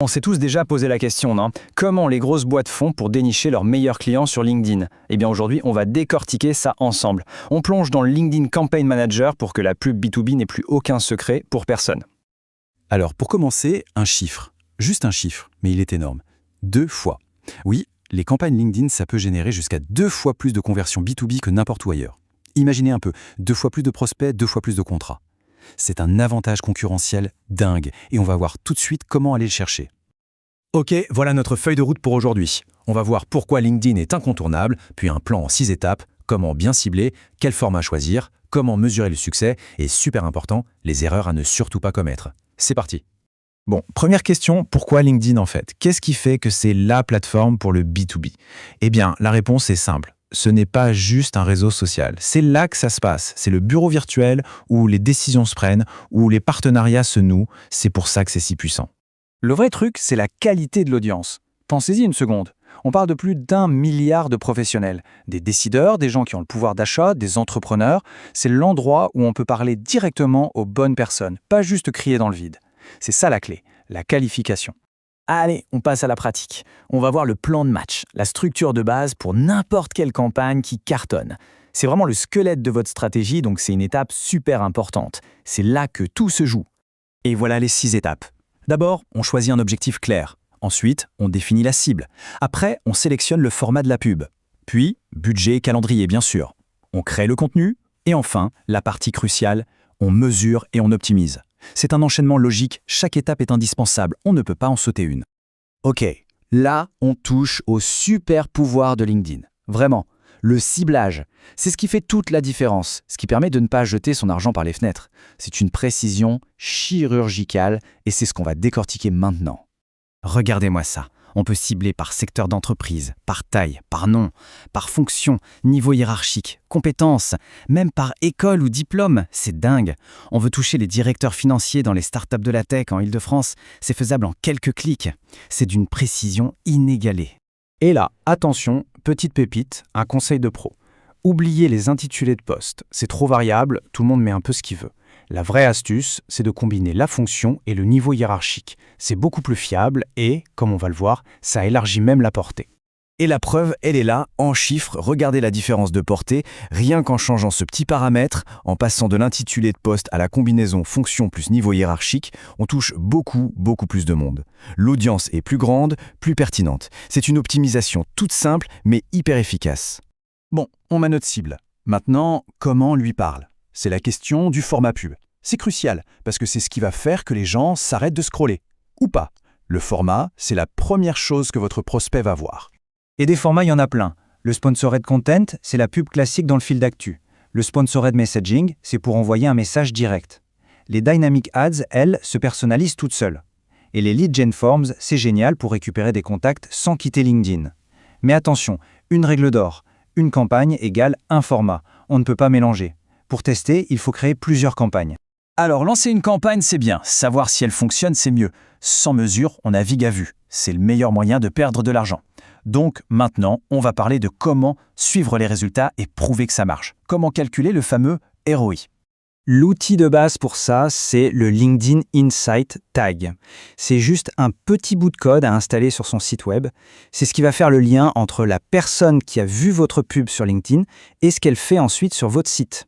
On s'est tous déjà posé la question, non? Comment les grosses boîtes font pour dénicher leurs meilleurs clients sur LinkedIn? Eh bien aujourd'hui, on va décortiquer ça ensemble. On plonge dans le LinkedIn Campaign Manager pour que la pub B2B n'ait plus aucun secret pour personne. Alors, pour commencer, un chiffre. Juste un chiffre, mais il est énorme. 2 fois. Oui, les campagnes LinkedIn, ça peut générer jusqu'à 2 fois plus de conversions B2B que n'importe où ailleurs. Imaginez un peu, 2 fois plus de prospects, 2 fois plus de contrats. C'est un avantage concurrentiel dingue, et on va voir tout de suite comment aller le chercher. Ok, voilà notre feuille de route pour aujourd'hui. On va voir pourquoi LinkedIn est incontournable, puis un plan en 6 étapes, comment bien cibler, quel format choisir, comment mesurer le succès, et super important, les erreurs à ne surtout pas commettre. C'est parti. Bon, première question, pourquoi LinkedIn en fait? Qu'est-ce qui fait que c'est la plateforme pour le B2B? Eh bien, la réponse est simple. Ce n'est pas juste un réseau social. C'est là que ça se passe. C'est le bureau virtuel où les décisions se prennent, où les partenariats se nouent. C'est pour ça que c'est si puissant. Le vrai truc, c'est la qualité de l'audience. Pensez-y une seconde. On parle de plus d'1 milliard de professionnels, des décideurs, des gens qui ont le pouvoir d'achat, des entrepreneurs. C'est l'endroit où on peut parler directement aux bonnes personnes, pas juste crier dans le vide. C'est ça la clé, la qualification. Allez, on passe à la pratique. On va voir le plan de match, la structure de base pour n'importe quelle campagne qui cartonne. C'est vraiment le squelette de votre stratégie, donc c'est une étape super importante. C'est là que tout se joue. Et voilà les 6 étapes. D'abord, on choisit un objectif clair. Ensuite, on définit la cible. Après, on sélectionne le format de la pub. Puis, budget et calendrier, bien sûr. On crée le contenu. Et enfin, la partie cruciale, on mesure et on optimise. C'est un enchaînement logique, chaque étape est indispensable, on ne peut pas en sauter une. Ok, là, on touche au super pouvoir de LinkedIn. Vraiment, le ciblage. C'est ce qui fait toute la différence, ce qui permet de ne pas jeter son argent par les fenêtres. C'est une précision chirurgicale et c'est ce qu'on va décortiquer maintenant. Regardez-moi ça. On peut cibler par secteur d'entreprise, par taille, par nom, par fonction, niveau hiérarchique, compétences, même par école ou diplôme. C'est dingue. On veut toucher les directeurs financiers dans les startups de la tech en Île-de-France. C'est faisable en quelques clics. C'est d'une précision inégalée. Et là, attention, petite pépite, un conseil de pro. Oubliez les intitulés de poste. C'est trop variable, tout le monde met un peu ce qu'il veut. La vraie astuce, c'est de combiner la fonction et le niveau hiérarchique. C'est beaucoup plus fiable et, comme on va le voir, ça élargit même la portée. Et la preuve, elle est là, en chiffres. Regardez la différence de portée, rien qu'en changeant ce petit paramètre, en passant de l'intitulé de poste à la combinaison fonction plus niveau hiérarchique, on touche beaucoup plus de monde. L'audience est plus grande, plus pertinente. C'est une optimisation toute simple, mais hyper efficace. Bon, on a notre cible. Maintenant, comment on lui parle? C'est la question du format pub. C'est crucial, parce que c'est ce qui va faire que les gens s'arrêtent de scroller. Ou pas. Le format, c'est la première chose que votre prospect va voir. Et des formats, il y en a plein. Le sponsored content, c'est la pub classique dans le fil d'actu. Le sponsored messaging, c'est pour envoyer un message direct. Les dynamic ads, elles, se personnalisent toutes seules. Et les lead gen forms, c'est génial pour récupérer des contacts sans quitter LinkedIn. Mais attention, une règle d'or. Une campagne égale un format. On ne peut pas mélanger. Pour tester, il faut créer plusieurs campagnes. Alors, lancer une campagne, c'est bien. Savoir si elle fonctionne, c'est mieux. Sans mesure, on navigue à vue. C'est le meilleur moyen de perdre de l'argent. Donc, maintenant, on va parler de comment suivre les résultats et prouver que ça marche. Comment calculer le fameux ROI. L'outil de base pour ça, c'est le LinkedIn Insight Tag. C'est juste un petit bout de code à installer sur son site web. C'est ce qui va faire le lien entre la personne qui a vu votre pub sur LinkedIn et ce qu'elle fait ensuite sur votre site.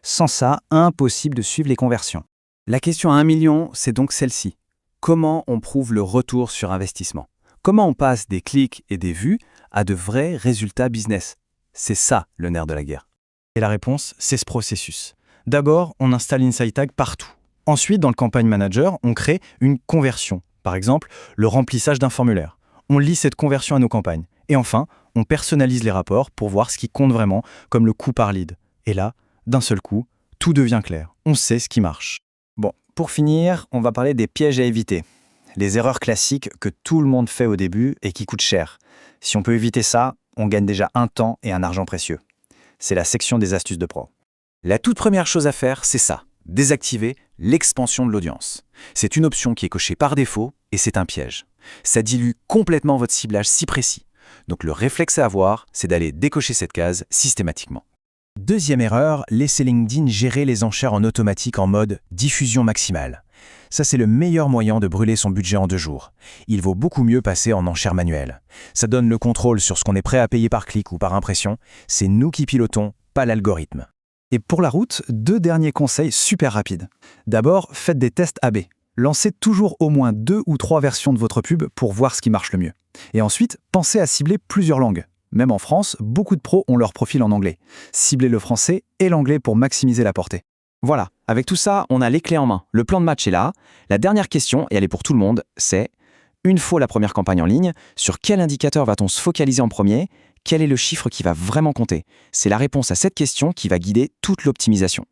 Sans ça, impossible de suivre les conversions. La question à 1 million, c'est donc celle-ci. Comment on prouve le retour sur investissement? Comment on passe des clics et des vues à de vrais résultats business? C'est ça le nerf de la guerre. Et la réponse, c'est ce processus. D'abord, on installe Insight Tag partout. Ensuite, dans le Campaign Manager, on crée une conversion. Par exemple, le remplissage d'un formulaire. On lie cette conversion à nos campagnes. Et enfin, on personnalise les rapports pour voir ce qui compte vraiment, comme le coût par lead. Et là, d'un seul coup, tout devient clair. On sait ce qui marche. Bon, pour finir, on va parler des pièges à éviter. Les erreurs classiques que tout le monde fait au début et qui coûtent cher. Si on peut éviter ça, on gagne déjà un temps et un argent précieux. C'est la section des astuces de pro. La toute première chose à faire, c'est ça, désactiver l'expansion de l'audience. C'est une option qui est cochée par défaut et c'est un piège. Ça dilue complètement votre ciblage si précis. Donc le réflexe à avoir, c'est d'aller décocher cette case systématiquement. Deuxième erreur, laissez LinkedIn gérer les enchères en automatique en mode diffusion maximale. Ça, c'est le meilleur moyen de brûler son budget en 2 jours. Il vaut beaucoup mieux passer en enchère manuelle. Ça donne le contrôle sur ce qu'on est prêt à payer par clic ou par impression. C'est nous qui pilotons, pas l'algorithme. Et pour la route, 2 derniers conseils super rapides. D'abord, faites des tests AB. Lancez toujours au moins 2 ou 3 versions de votre pub pour voir ce qui marche le mieux. Et ensuite, pensez à cibler plusieurs langues. Même en France, beaucoup de pros ont leur profil en anglais. Ciblez le français et l'anglais pour maximiser la portée. Voilà, avec tout ça, on a les clés en main. Le plan de match est là. La dernière question, et elle est pour tout le monde, c'est une fois la première campagne en ligne, sur quel indicateur va-t-on se focaliser en premier? Quel est le chiffre qui va vraiment compter? C'est la réponse à cette question qui va guider toute l'optimisation.